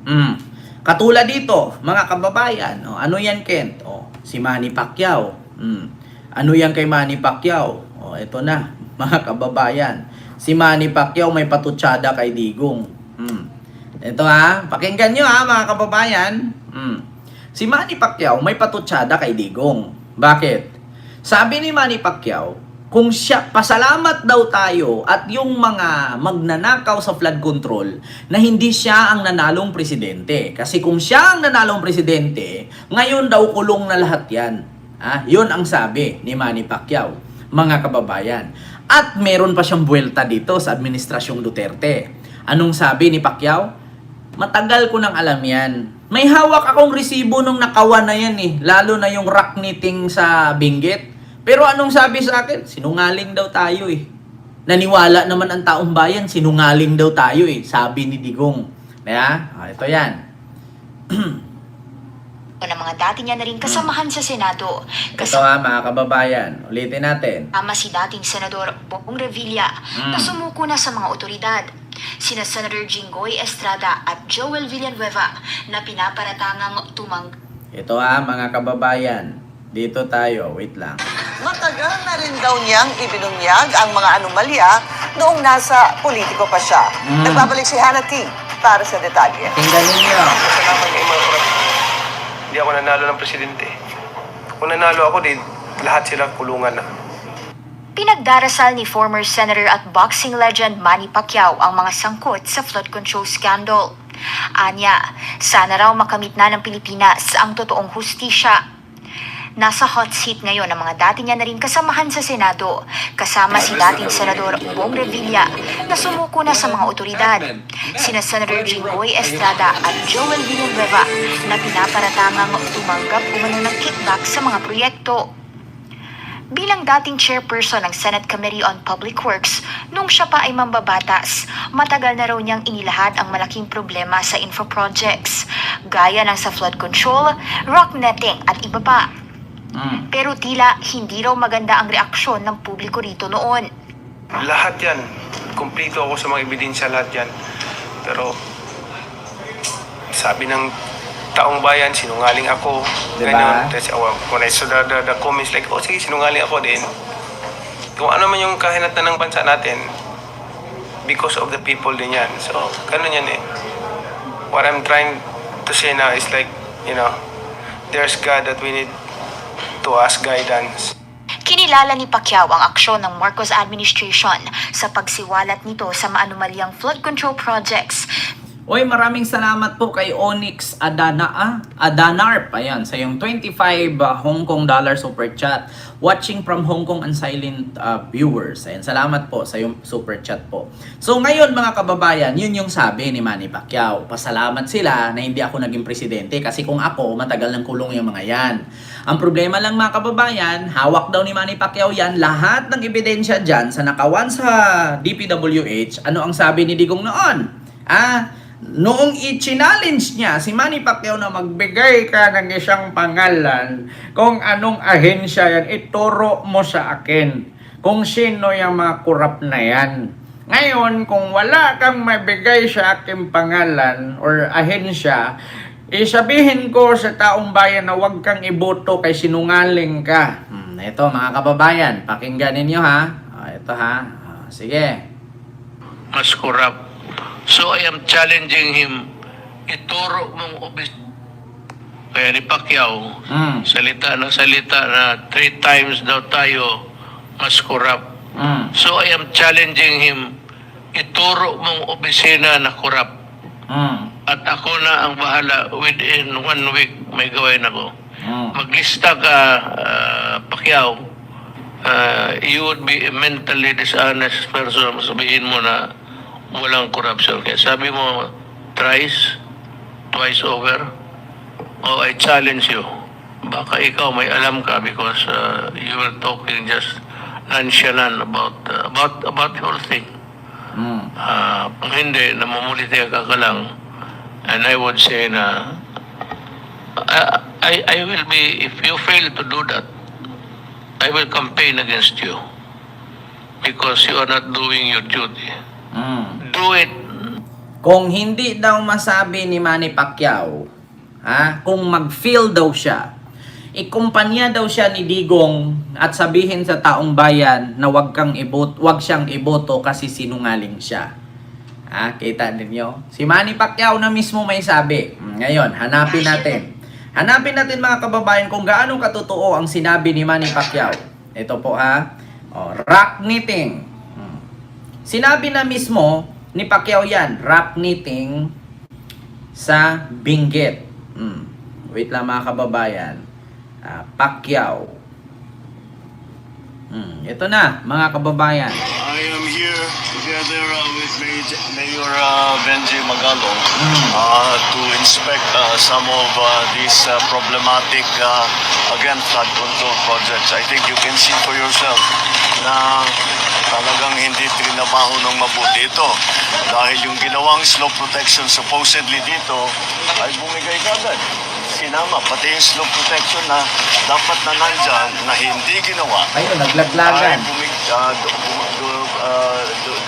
Mm. Katulad dito, mga kababayan, ano yan, Kent? Si Manny Pacquiao. Ano yan kay Manny Pacquiao? Ito na, mga kababayan. Si Manny Pacquiao may patutsada kay Digong. Ito pakinggan nyo mga kababayan. Si Manny Pacquiao may patutsada kay Digong. Bakit? Sabi ni Manny Pacquiao, kung siya, pasalamat daw tayo at yung mga magnanakaw sa flood control na hindi siya ang nanalong presidente. Kasi kung siya ang nanalong presidente, ngayon daw kulong na lahat yan. Yun ang sabi ni Manny Pacquiao, mga kababayan. At meron pa siyang buwelta dito sa administrasyong Duterte. Anong sabi ni Pacquiao? Matagal ko nang alam yan. May hawak akong resibo nung nakawan na yan lalo na yung rock knitting sa Benguet. Pero anong sabi sa akin? Sinungaling daw tayo Naniwala naman ang taong bayan, sinungaling daw tayo sabi ni Digong. Ito yan. ng mga dati niya na rin kasamahan sa Senado. Ito mga kababayan, ulitin natin. Kasama si dating Senador Bong Revilla na sumuko na sa mga otoridad. Sina Senator Jinggoy Estrada at Joel Villanueva na pinaparatangang Ito mga kababayan, dito tayo, wait lang. Matagal na rin daw niyang ibinunyag ang mga anomalya noong nasa politiko pa siya. Nagbabalik si Hannah T. para sa detalye. Tingnan ninyo. Kasalaman niya yung mga korap. Hindi ako nanalo ng presidente. Kung nanalo ako din, lahat sila kulungan na. Pinagdarasal ni former Senator at boxing legend Manny Pacquiao ang mga sangkot sa flood control scandal. Anya, sana raw makamit na ng Pilipinas ang totoong hustisya. Nasa hot seat ngayon ang mga dati niya na rin kasamahan sa Senado, kasama si dating Senador Bong Revilla na sumuko na sa mga otoridad. Sina Senator Jinggoy Estrada at Joel Villanueva na pinaparatangang tumanggap umano ng kickback sa mga proyekto. Bilang dating chairperson ng Senate Committee on Public Works, nung siya pa ay mambabatas, matagal na raw niyang inilahad ang malaking problema sa infra projects, gaya ng sa flood control, rock netting at iba pa. Pero tila hindi raw maganda ang reaksyon ng publiko rito noon. Lahat yan. Kumplito ako sa mga ebidensya, lahat yan. Pero, sabi ng taong bayan, sinungaling ako. Diba? Ganyan. When I saw the comments like, sige, sinungaling ako din. Kung ano man yung kahinatan ng bansa natin, because of the people din yan. So, ganun yan What I'm trying to say now is like, there's God that we need to ask guidance. Kinilala ni Pacquiao ang aksyon ng Marcos administration sa pagsiwalat nito sa maanumalyang flood control projects. Maraming salamat po kay Onyx Adanarp. Ayan, sa yung 25 Hong Kong dollar super chat. Watching from Hong Kong and silent viewers. Ayan, salamat po sa yung super chat po. So ngayon mga kababayan, yun yung sabi ni Manny Pacquiao. Pasalamat sila na hindi ako naging presidente kasi kung ako, matagal ng kulong yung mga yan. Ang problema lang mga kababayan, hawak daw ni Manny Pacquiao yan, lahat ng ebidensya dyan sa nakawan sa DPWH. Ano ang sabi ni Digong noon? Noong i-challenge niya si Manny Pacquiao na magbigay ka ng isang pangalan, kung anong ahensya yan, ituro mo sa akin kung sino yung mga kurap na yan. Ngayon, kung wala kang mabigay sa aking pangalan or ahensya, isabihin ko sa taong bayan na huwag kang iboto kay sinungaling ka. Ito mga kababayan, pakinggan ninyo ito sige. Mas corrupt. So I am challenging him, ituro mong obis. Kaya ni Pacquiao, salita na 3 times daw tayo mas corrupt. So I am challenging him, ituro mong opisina na corrupt. At ako na ang bahala, within 1 week may gawin ako. Maglista ka, Pacquiao, you would be a mentally dishonest person. Sabihin mo na walang corruption. Kaya sabi mo, twice over, I challenge you. Baka ikaw may alam ka because you were talking just nonchalant about the whole thing. Kung hindi, namumuliti ka lang, and I would say na I will be, if you fail to do that, I will campaign against you because you are not doing your duty. Do it. Kung hindi daw masabi ni Manny Pacquiao, kung mag-feel daw siya, ikumpanya daw siya ni Digong at sabihin sa taong bayan na wag siyang iboto kasi sinungaling siya. Kita ninyo? Si Manny Pacquiao na mismo may sabi. Ngayon, hanapin natin. Hanapin natin mga kababayan kung gaano katotoo ang sinabi ni Manny Pacquiao. Ito po rock knitting. Sinabi na mismo ni Pacquiao yan, rock knitting sa Benguet. Wait lang mga kababayan. Pacquiao. Ito na mga kababayan. I am here together with Mayor Benji Magalong to inspect some of these problematic, again, flood control projects. I think you can see for yourself na talagang hindi trinabaho ng mabuti ito. Dahil yung ginawang slope protection supposedly dito ay bumigay kagad. Sinama, pati yung slope protection na dapat na nandyan na hindi ginawa. Ayun, naglaglagan.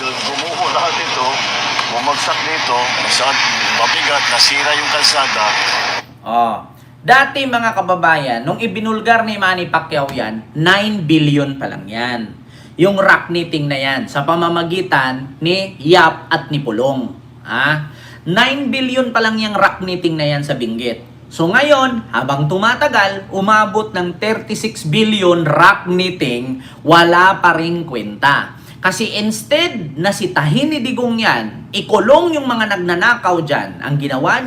Bumuho lahat ito, bumagsak dito, mabigat, nasira yung kalsada. Dati mga kababayan, nung ibinulgar ni Manny Pacquiao yan, 9 billion pa lang yan. Yung rock knitting na yan, sa pamamagitan ni Yap at ni Pulong. 9 billion pa lang yung rock knitting na yan sa Benguet. So ngayon, habang tumatagal, umabot ng 36 billion rock knitting, wala pa rin kwenta. Kasi instead na sitahin ni Digong yan, ikulong yung mga nagnanakaw dyan, ang ginawa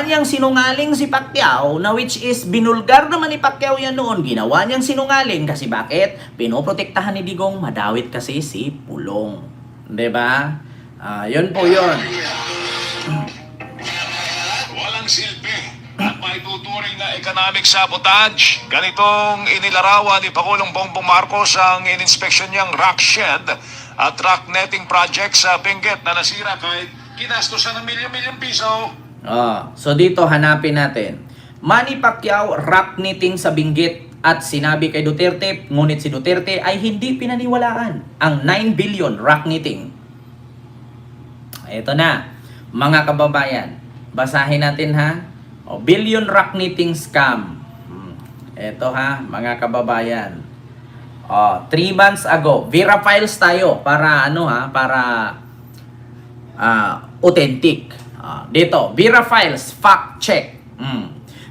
niyang sinungaling si Pacquiao, na which is binulgar naman ni Pacquiao yan noon, ginawa niyang sinungaling kasi bakit? Pinoprotektahan ni Digong, madawit kasi si Pulong. Diba? Yun po yun. Walang silbi at maituturing na economic sabotage. Ganitong inilarawan ni Pangulong Bongbong Marcos ang ininspeksyon niyang rock shed at rock netting project sa Benguet na nasira kahit kinastosan ng milyon-milyon piso. So dito hanapin natin. Manny Pacquiao rock knitting sa Benguet at sinabi kay Duterte, ngunit si Duterte ay hindi pinaniwalaan ang 9 billion rock knitting. Ito na, mga kababayan. Basahin natin billion rock knitting scam. Ito mga kababayan. 3 months ago, Vera Files tayo para para authentic. Dito, Vera Files fact check.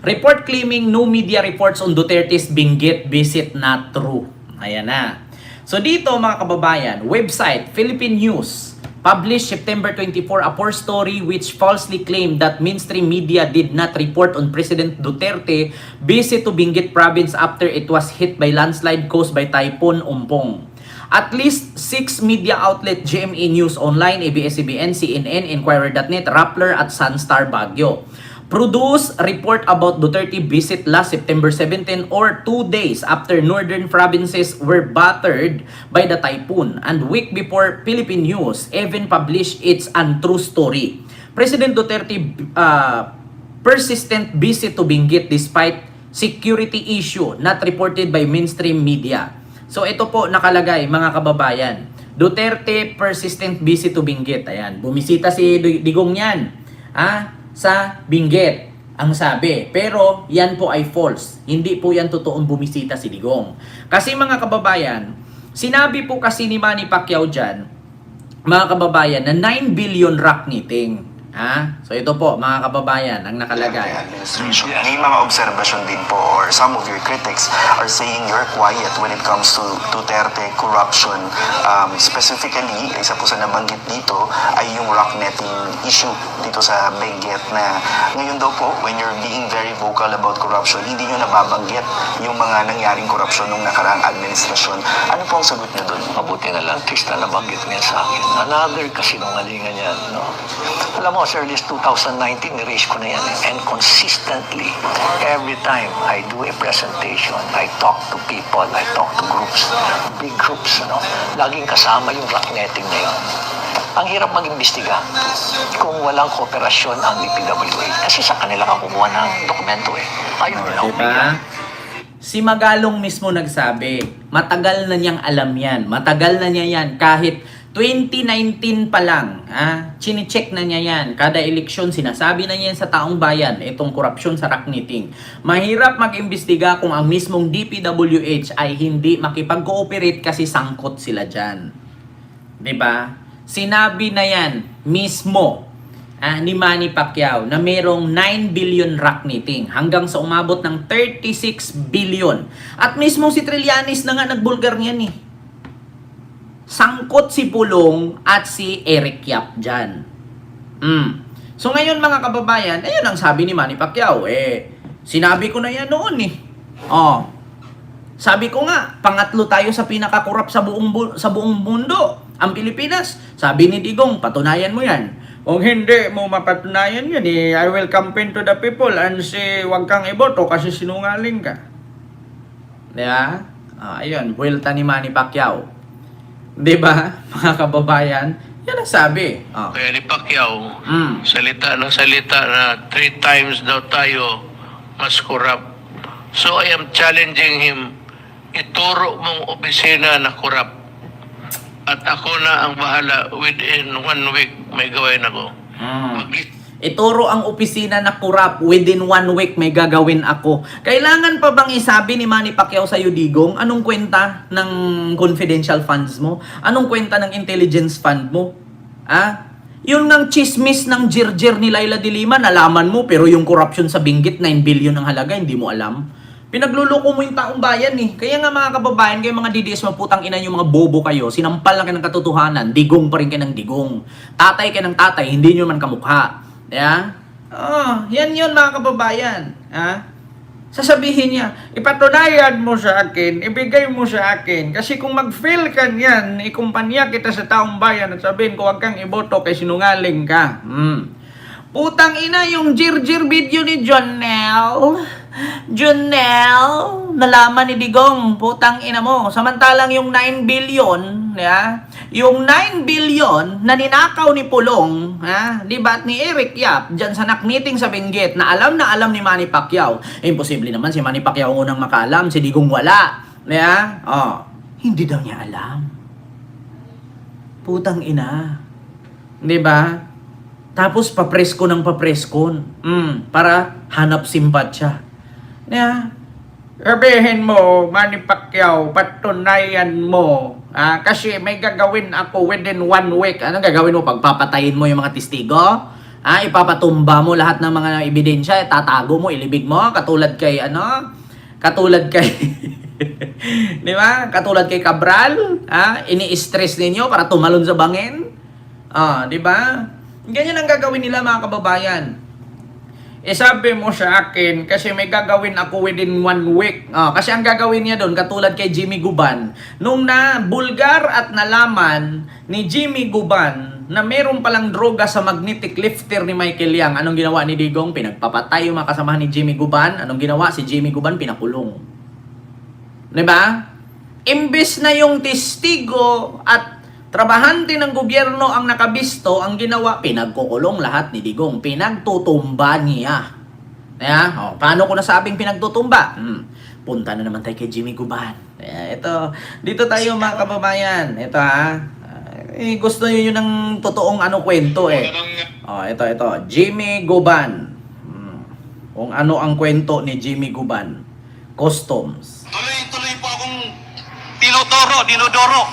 Report claiming no media reports on Duterte's Benguet visit not true. Ayan na. So dito mga kababayan, website Philippine News published September 24 a poor story which falsely claimed that mainstream media did not report on President Duterte visit to Benguet province after it was hit by landslide caused by Typhoon Umpong. At least 6 media outlet GMA News Online, ABS-CBN, CNN, Inquirer.net, Rappler at Sunstar Baguio produce report about Duterte visit last September 17 or 2 days after northern provinces were battered by the typhoon, and week before Philippine News even published its untrue story. President Duterte persistent visit to Benguet despite security issue not reported by mainstream media. So ito po nakalagay mga kababayan. Duterte persistent visit to Benguet. Ayan, bumisita si Digong yan. Sa Benguet, ang sabi. Pero yan po ay false. Hindi po yan totoong bumisita si Digong. Kasi mga kababayan, sinabi po kasi ni Manny Pacquiao dyan, mga kababayan, na 9 billion rock knitting. So ito po mga kababayan ang nakalagay. Administration. May mga observation din po, or some of your critics are saying you're quiet when it comes to Duterte corruption. Specifically, isa po sa nabanggit dito ay yung rock netting issue dito sa Benguet, na ngayon daw po, when you're being very vocal about corruption, hindi nyo nababanggit yung mga nangyaring corruption nung nakaraang administrasyon. Ano po ang sagot nyo doon? Mabuti na lang, Krista, nabanggit niya sa akin. Another kasinungalingan yan, no? Alam mo, sir, this 2019, ni-raise ko na yan. And consistently, every time I do a presentation, I talk to people, I talk to groups, big groups, no? Laging kasama yung rock netting na yun. Ang hirap mag-imbestiga kung walang kooperasyon ang DPWH. Kasi sa kanila ka kumuha ng dokumento Ayun nila Diba? Si Magalong mismo nagsabi, matagal na niyang alam yan. Matagal na niya yan. Kahit 2019 pa lang, chine-check na niya yan. Kada eleksyon, sinasabi na niya yan sa taong bayan, itong korupsyon sa Rockniting. Mahirap mag-imbestiga kung ang mismong DPWH ay hindi makipag-cooperate kasi sangkot sila dyan. 'Di ba? Sinabi na yan mismo ni Manny Pacquiao na merong 9 billion Rockniting hanggang sa umabot ng 36 billion. At mismo si Trillanes na nga nagbulgar niyan eh. Sangkot si Pulong at si Eric Yap dyan. So ngayon mga kababayan, ayun ang sabi ni Manny Pacquiao. Sinabi ko na yan noon eh. Sabi ko nga, pangatlo tayo sa pinakakurap sa buong mundo, ang Pilipinas. Sabi ni Digong, patunayan mo yan. Kung hindi mo mapatunayan yan, I will campaign to the people and say, wag kang iboto kasi sinungaling ka. Diba? Ayun, buwelta ni Manny Pacquiao. Diba, mga kababayan? Yan ang sabi. Kaya ni Pacquiao, salita ng salita na 3 times daw tayo mas corrupt. So I am challenging him, ituro mong opisina na corrupt. At ako na ang bahala, within 1 week may gawin ako. Ituro ang opisina na corrupt, within 1 week may gagawin ako. Kailangan pa bang isabi ni Manny Pacquiao sa iyo, Digong, anong kwenta ng confidential funds mo? Anong kwenta ng intelligence fund mo? Yung ng chismis ng jirjir ni Laila de Lima, nalaman mo, pero yung corruption sa Benguet, 9 billion ang halaga, hindi mo alam. Pinagluloko mo yung taong bayan eh. Kaya nga mga kababayan, kayo mga DDS, maputang ina yung mga bobo kayo, sinampal na kayo ng katotohanan, digong pa rin kayo ng digong. Tatay kayo ng tatay, hindi nyo man kamukha. Yan yun mga kababayan. Sasabihin niya, ipatunayan mo sa akin, ibigay mo sa akin. Kasi kung mag-fail ka niyan, ikumpanya kita sa taong bayan at sabihin ko, huwag kang iboto kay sinungaling ka. Putang ina yung jirjir video ni Jonel, nalaman ni Digong, putang ina mo. Samantalang yung 9 billion, yung 9 billion na ninakaw ni Pulong, di ba, at ni Eric Yap, dyan sa Rockniting sa Benguet, na alam ni Manny Pacquiao. Imposible naman si Manny Pacquiao unang makaalam, si Digong wala. Hindi daw niya alam. Putang ina. Di ba? Tapos papresko ng papreskon. Para hanap simpatsya. Sabihin mo, Manny Pacquiao, patunayan mo. Kasi may gagawin ako within 1 week. Anong gagawin mo? Pagpapatayin mo yung mga testigo? Ipapatumba mo lahat ng mga ebidensya, tatago mo, ilibig mo, katulad kay di ba? Katulad kay Cabral, ini-stress ninyo para tumalon sa bangin. Di ba? Ganyan ang gagawin nila mga kababayan. Sabi mo sa akin kasi may gagawin ako within 1 week. Kasi ang gagawin niya doon, katulad kay Jimmy Guban, nung bulgar at nalaman ni Jimmy Guban na meron palang droga sa magnetic lifter ni Michael Yang, anong ginawa ni Digong? Pinagpapatay yung mga kasamahan ni Jimmy Guban. Anong ginawa? Si Jimmy Guban pinakulong. Diba? Imbes na yung testigo at trabahante ng gobyerno ang nakabisto, ang ginawa, pinagkukulong lahat ni Digong. Pinagtutumba niya. Paano ko nasabing pinagtutumba? Punta na naman tayo kay Jimmy Guban. Dito tayo mga kababayan. Ito gusto nyo yun ng totoong kwento eh. Ito. Jimmy Guban. Kung ano ang kwento ni Jimmy Guban. Customs. Tuloy-tuloy po akong dinodoro.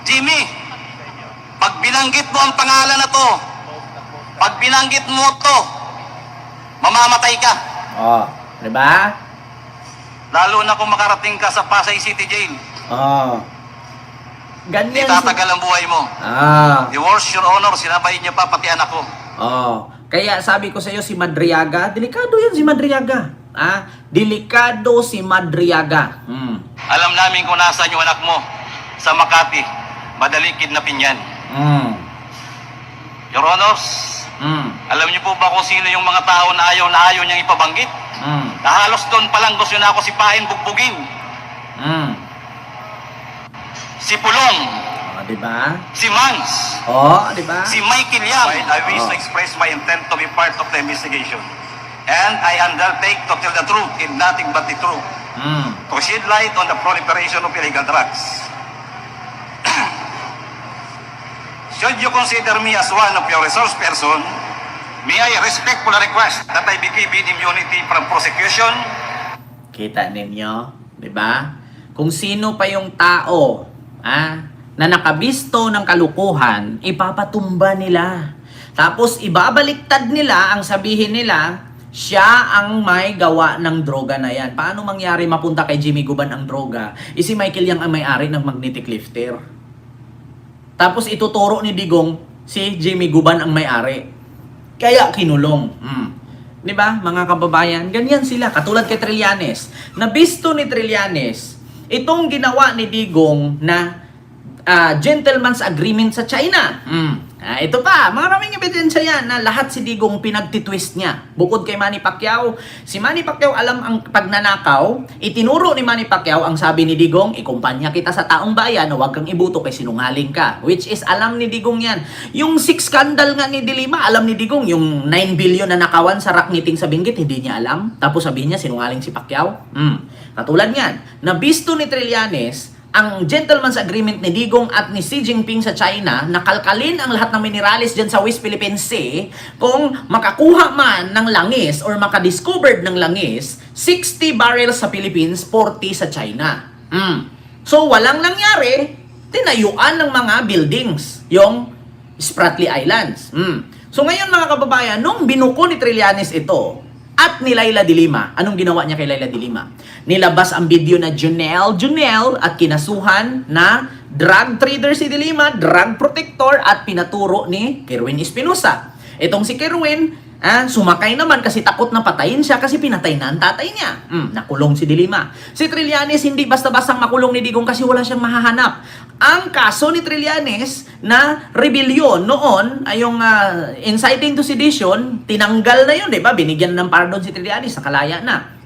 Jimmy, pag binanggit mo ang pangalan na to, pag binanggit mo to, mamamatay ka. Diba? Lalo na kung makarating ka sa Pasay City Jail. Ganyan. Itatagal ang buhay mo. The worst, your honor, sinabay niya pa pati anak ko. Kaya sabi ko sa iyo, si Madriaga, delikado yan si Madriaga. Delikado si Madriaga. Alam namin kung nasaan yung anak mo sa Makati. Madali kidnapin yan. Your honors, alam niyo po ba kung sino yung mga tao na ayaw niyang ipabanggit? Na halos doon palang gusto na ako sipain, bugbugin. Si Pulong. Diba? Si Mans. Diba? Si Michael Yang. I wish to express my intent to be part of the investigation. And I undertake to tell the truth and nothing but the truth. To shed light on the proliferation of illegal drugs. should you consider me as one of your resource person, may I respectfully request that I be given immunity from prosecution. Kita ninyo, di ba? Kung sino pa yung tao na nakabisto ng kalukuhan, ipapatumba nila. Tapos ibabaliktad nila ang sabihin nila, siya ang may gawa ng droga na yan. Paano mangyari mapunta kay Jimmy Guban ang droga? Si Michael Yang ang may-ari ng magnetic lifter. Tapos ituturo ni Digong si Jimmy Guban ang may-ari. Kaya kinulong. Di ba, mga kababayan? Ganyan sila, katulad kay Trillanes. Nabisto ni Trillanes itong ginawa ni Digong na gentleman's agreement sa China. Ito pa, maraming ebidensya yan na lahat si Digong pinagtitwist niya. Bukod kay Manny Pacquiao, si Manny Pacquiao alam ang pagnanakaw, itinuro ni Manny Pacquiao ang sabi ni Digong, ikumpanya kita sa taong bayan na huwag kang ibuto kay sinungaling ka. Which is, alam ni Digong yan. Yung 6 scandal nga ni Dilima, alam ni Digong. Yung 9 billion na nakawan sa rackniting sa Benguet, hindi niya alam. Tapos sabihin niya, sinungaling si Pacquiao. Katulad niyan, nabisto ni Trillanes ang gentleman's agreement ni Digong at ni Xi Jinping sa China, nakalkalin ang lahat ng minerales dyan sa West Philippine Sea, kung makakuha man ng langis or makadiscovered ng langis, 60 barrels sa Philippines, 40 sa China. So, walang nangyari, tinayuan ng mga buildings, yung Spratly Islands. So, ngayon mga kababayan, nung binuko ni Trillanes ito, at ni Laila de Lima, anong ginawa niya kay Laila de Lima? Nilabas ang video na Junel at kinasuhan na drug trader si de Lima, drug protector at pinaturo ni Kerwin Espinosa. Itong si Kerwin, sumakay naman kasi takot na patayin siya kasi pinatay na ang tatay niya. Nakulong si de Lima. Si Trillanes hindi basta-bastang makulong ni Digong kasi wala siyang mahahanap. Ang kaso ni Trillanes na rebellion noon ay yung inciting to sedition, tinanggal na yun, di ba? Binigyan ng pardon si Trillanes, nakalaya na.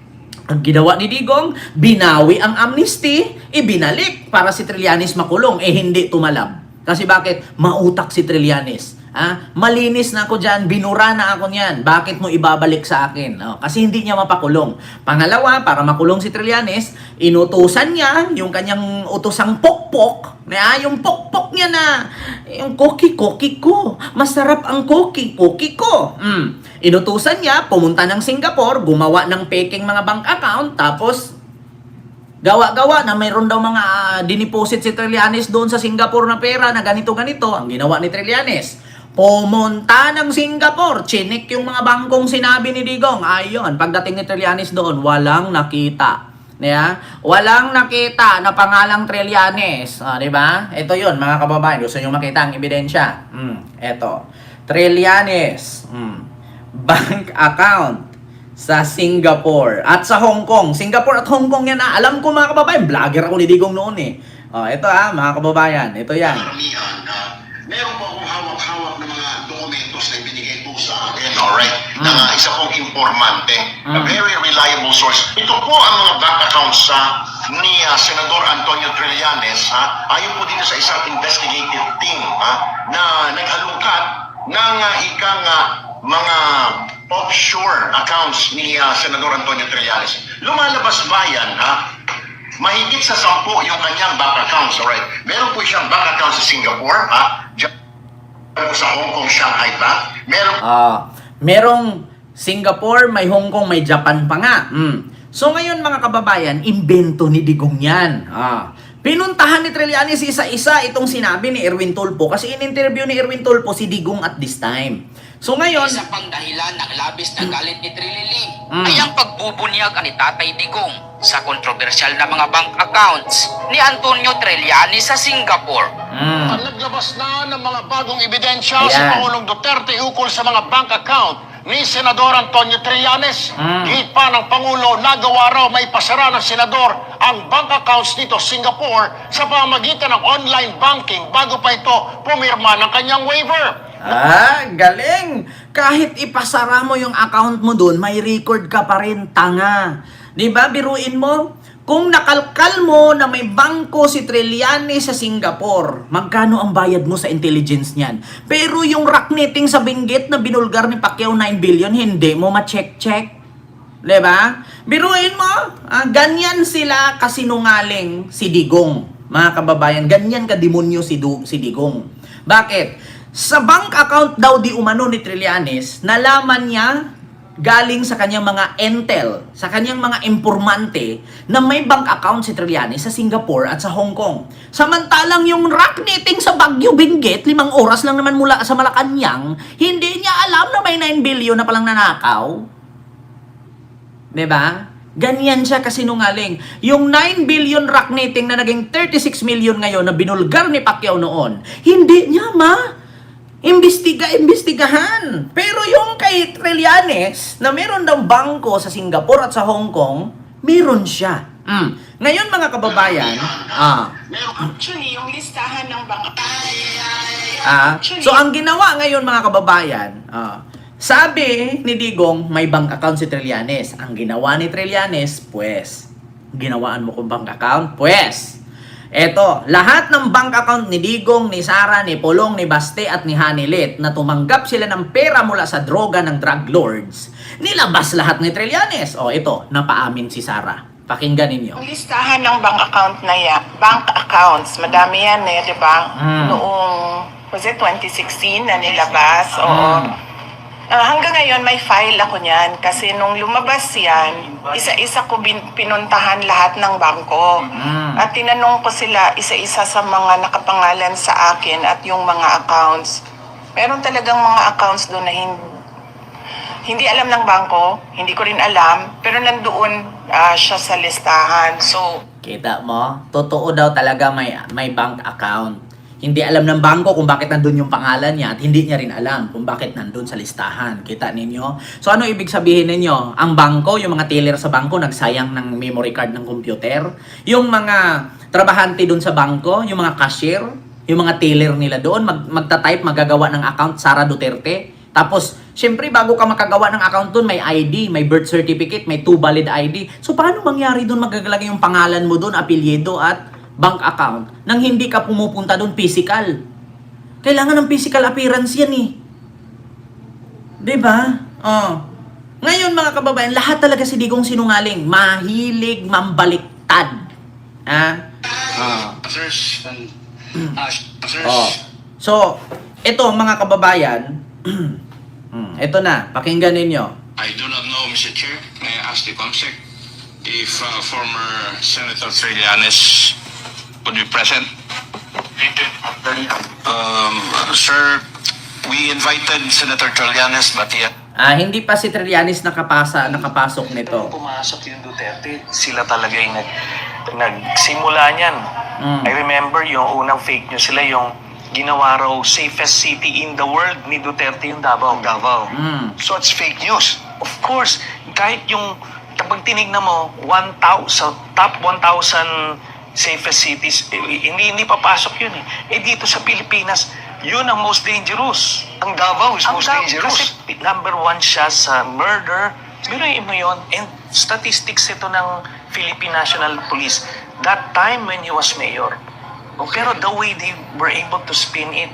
Ang ginawa ni Digong, binawi ang amnesty, ibinalik para si Trillanes makulong, hindi tumalab. Kasi bakit? Mautak si Trillanes. Malinis na ako dyan, binura na ako niyan. Bakit mo ibabalik sa akin? Kasi hindi niya mapakulong. Pangalawa, para makulong si Trillanes, inutusan niya yung kanyang utosang pokpok. Yung pokpok niya na, yung koki ko. Masarap ang koki ko. Inutusan niya, pumunta ng Singapore, gumawa ng peking mga bank account, tapos gawa-gawa na mayroon daw mga diniposit si Trillanes doon sa Singapore na pera na ganito-ganito. Ang ginawa ni Trillanes, pumunta ng Singapore, chinik yung mga bangkong sinabi ni Digong. Ayun, pagdating ni Trillanes doon, walang nakita. Walang nakita na pangalang Trillanes. Di ba? Ito yun, mga kababayan. Gusto nyo makita ang ebidensya? Ito. Trillanes. Bank account sa Singapore at sa Hong Kong. Singapore at Hong Kong yan. Alam ko mga kababayan, vlogger ako ni Digong noon eh. Ito mga kababayan. Ito yan. Meron po akong hawak-hawak ng mga dokumentos na ibinigay po sa akin, alright, ng isa pong informante, a very reliable source. Ito po ang mga bank accounts ni Senador Antonio Trillanes, ayon po dito sa isang investigative team na naghalungkat ng mga offshore accounts ni Senador Antonio Trillanes. Lumalabas ba yan, mahigit sa 10 yung kanyang bank accounts, alright? Meron po siyang bank account sa Singapore, sa Hong Kong, Shanghai Bank. Merong Singapore, may Hong Kong, may Japan pa nga. So ngayon mga kababayan, imbento ni Digong yan. Pinuntahan ni Trillanes isa-isa itong sinabi ni Erwin Tulfo kasi in-interview ni Erwin Tulfo si Digong at this time. So ngayon, isa pang dahilan ng labis na galit ni Trilili ay ang pagbubunyag ni Tatay Digong sa kontrobersyal na mga bank accounts ni Antonio Trillanes sa Singapore. Naglabas na ng mga bagong ebidensya si Pangulong Duterte ukol sa mga bank account ni Senador Antonio Trillanes. Gihit pa ng Pangulo, nagawa raw may pasara ng Senador ang bank accounts nito Singapore sa pamamagitan ng online banking bago pa ito pumirma ng kanyang waiver. Galing! Kahit ipasara mo yung account mo doon, may record ka pa rin, tanga. Diba? Biruin mo, kung nakalkal mo na may bangko si Trillanes sa Singapore, magkano ang bayad mo sa intelligence niyan? Pero yung rackniting sa Benguet na binulgar ni Pacquiao 9 billion, hindi mo ma-check-check. Diba? Biruin mo, ganyan sila kasinungaling si Digong. Mga kababayan, ganyan ka demonyo si Digong. Bakit? Sa bank account daw di umano ni Trillanes, nalaman niya galing sa kanyang mga intel, sa kanyang mga impormante na may bank account si Trillanes sa Singapore at sa Hong Kong. Samantalang yung rock knitting sa Baguio Benguet, 5 oras lang naman mula sa Malacanang, hindi niya alam na may 9 billion na palang nanakaw. Diba? Ganyan siya kasinungaling. Yung 9 billion rock knitting na naging 36 million ngayon na binulgar ni Pacquiao noon, hindi niya imbestigahan. Pero yung kay Trillanes, na meron daw bangko sa Singapore at sa Hong Kong, meron siya. Ngayon mga kababayan, Actually, yung listahan ng so ang ginawa ngayon mga kababayan, sabi ni Digong, may bank account si Trillanes. Ang ginawa ni Trillanes, pues, ginawaan mo kong bank account, pues, eto, lahat ng bank account ni Digong, ni Sara, ni Polong, ni Baste at ni Hanilet na tumanggap sila ng pera mula sa droga ng drug lords, nilabas lahat ni Trillanes. O ito, napaamin si Sara. Pakinggan ninyo. Yung listahan ng bank account na yan, bank accounts, madami yan di ba? Noong, was it 2016 na nilabas? Oo. Hanggang ngayon may file ako niyan kasi nung lumabas yan, isa-isa ko pinuntahan lahat ng bangko. At tinanong ko sila isa-isa sa mga nakapangalan sa akin at yung mga accounts. Meron talagang mga accounts doon na hindi alam ng bangko, hindi ko rin alam, pero nandoon siya sa listahan. So, kita mo? Totoo daw talaga may bank account. Hindi alam ng bangko kung bakit nandun yung pangalan niya at hindi niya rin alam kung bakit nandun sa listahan. Kita ninyo? So ano ibig sabihin ninyo? Ang bangko, yung mga teller sa bangko, nagsayang ng memory card ng computer. Yung mga trabahante dun sa bangko, yung mga cashier, yung mga teller nila doon, magta-type, magagawa ng account Sara Duterte. Tapos, syempre, bago ka makagawa ng account doon, may ID, may birth certificate, may 2 valid ID. So paano mangyari doon magagalagay yung pangalan mo doon, apelyido at bank account nang hindi ka pumupunta doon physical? Kailangan ng physical appearance yan eh. Diba? Ngayon mga kababayan, lahat talaga si Digong sinungaling. Mahilig mambaliktad. So, ito mga kababayan, ito na, pakinggan ninyo. I do not know, Mr. Chair. May I ask the COMSEC if former Senator Trillanes would be present? Sir, we invited Senator Trillanes, but hindi pa si Trillanes nakapasok nito. Pumasok yung Duterte, sila talaga yung nagsimula niyan. I remember yung unang fake news sila, yung ginawa raw safest city in the world ni Duterte yung Davao. So it's fake news. Of course, kahit yung kapag tinignan mo, top 1,000 safest cities, hindi papasok yun eh. Dito sa Pilipinas, yun ang most dangerous. Ang Davao is most dangerous. Kasi number 1 siya sa murder. Biruin mo yun. And statistics ito ng Philippine National Police. That time when he was mayor. Pero the way they were able to spin it,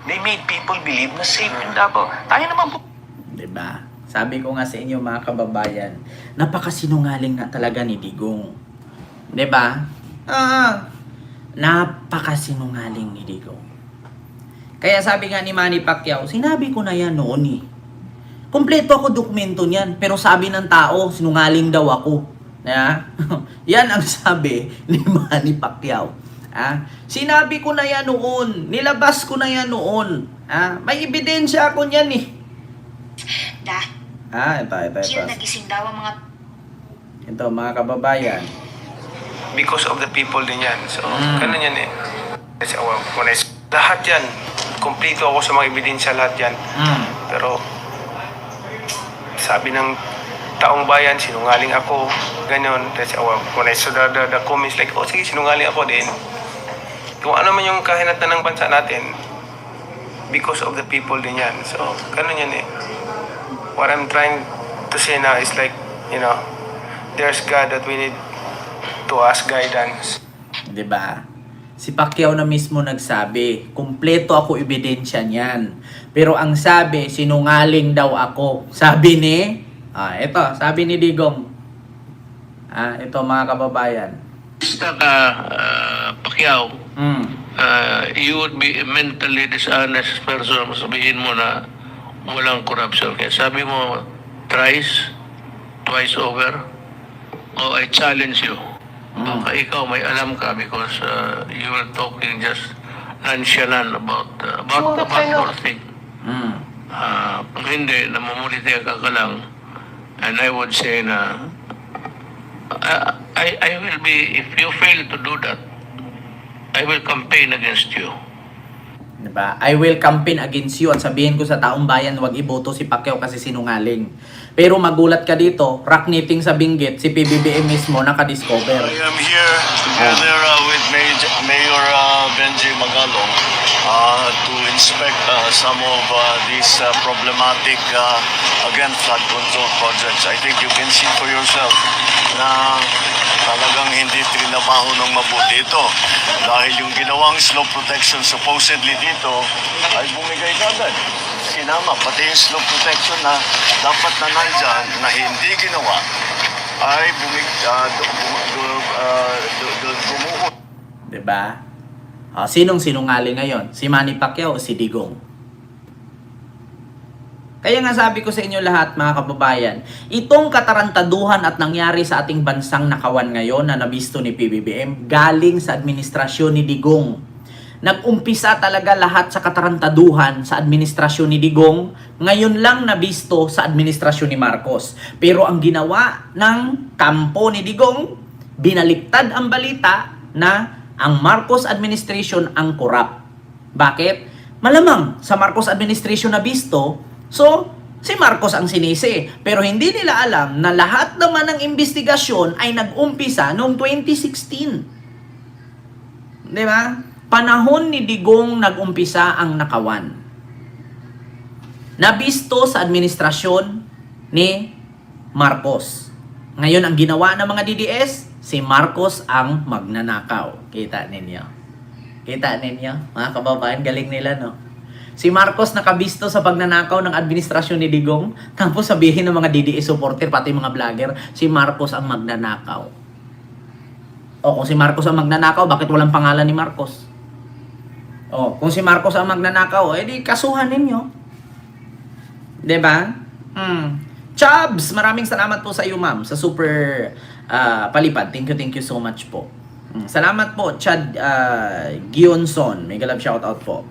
they made people believe na safe in Davao. Tayo naman po. Diba? Sabi ko nga sa inyo mga kababayan, napakasinungaling na talaga ni Digong. Diba? Napakasinungaling ni Digong. Kaya sabi nga ni Manny Pacquiao, sinabi ko na yan noon eh. Kompleto ako dokumento niyan, pero sabi ng tao, sinungaling daw ako. Yan ang sabi ni Manny Pacquiao. Sinabi ko na yan noon, nilabas ko na yan noon. May ebidensya ako niyan eh. Ito. Nagising daw ang mga... Ito mga kababayan. Because of the people din yan. So, ganun yan eh. Lahat yan. Kompleto ako sa mga ebidensya, lahat yan. Pero, sabi ng taong bayan, sinungaling ako. Ganyan. When I saw the comments like, sige, sinungaling ako din. Kung ano man yung kahinatan ng bansa natin, because of the people din yan. So, ganun yan eh. What I'm trying to say now is like, there's God that we need to ask guidance. Diba? Si Pacquiao na mismo nagsabi, kumpleto ako ebidensya niyan. Pero ang sabi, sinungaling daw ako. Sabi ni, sabi ni Digong. Ito mga kababayan. Pacquiao, you would be a mentally dishonest person. Sabihin mo na walang corruption. Kaya sabi mo, twice over. Oh, I challenge you. Baka ikaw may alam ka because you were talking just nonchalant about the whole thing. Kung hindi, namumuliti ka lang, and I would say na I will be, if you fail to do that, I will campaign against you. Diba? I will campaign against you at sabihin ko sa taong bayan wag iboto si Pacquiao kasi sinungaling. Pero magulat ka dito, rock-knitting sa Benguet, si PBBM mismo nakadiscover. I am here together with Mayor Benji Magalong to inspect some of these problematic, again, flood control projects. I think you can see for yourself na talagang hindi trinabaho ng mabuti ito. Dahil yung ginawang slope protection supposedly dito ay bumigay kagad. Sinama, pati yung slope protection na dapat na nandyan na hindi ginawa ay bumuhot. Diba? Sinong sinungaling ngayon? Si Manny Pacquiao o si Digong? Kaya nga sabi ko sa inyo lahat mga kababayan, itong katarantaduhan at nangyari sa ating bansang nakawan ngayon na nabisto ni PBBM, galing sa administrasyon ni Digong. Nag-umpisa talaga lahat sa katarantaduhan sa administrasyon ni Digong, ngayon lang nabisto sa administrasyon ni Marcos. Pero ang ginawa ng kampo ni Digong, binaliktad ang balita na ang Marcos administration ang korap. Bakit? Malamang sa Marcos administration nabisto, so si Marcos ang sinisi. Pero hindi nila alam na lahat naman ng investigasyon ay nag-umpisa noong 2016. Di ba? Panahon ni Digong nag-umpisa ang nakawan. Nabisto sa administrasyon ni Marcos. Ngayon ang ginawa ng mga DDS, si Marcos ang magnanakaw. Kita ninyo? Kita ninyo? Mga kababayan, galing nila, no? Si Marcos nakabisto sa pagnanakaw ng administrasyon ni Digong, tapos sabihin ng mga DDS supporter, pati mga vlogger, si Marcos ang magnanakaw. O kung si Marcos ang magnanakaw, bakit walang pangalan ni Marcos? O kung si Marcos ang magnanakaw, edi kasuhan ninyo. Diba? Chubbs, maraming salamat po sa iyo, ma'am, sa super palipad. Thank you so much po. Salamat po, Chad Gionson. May galab shoutout po.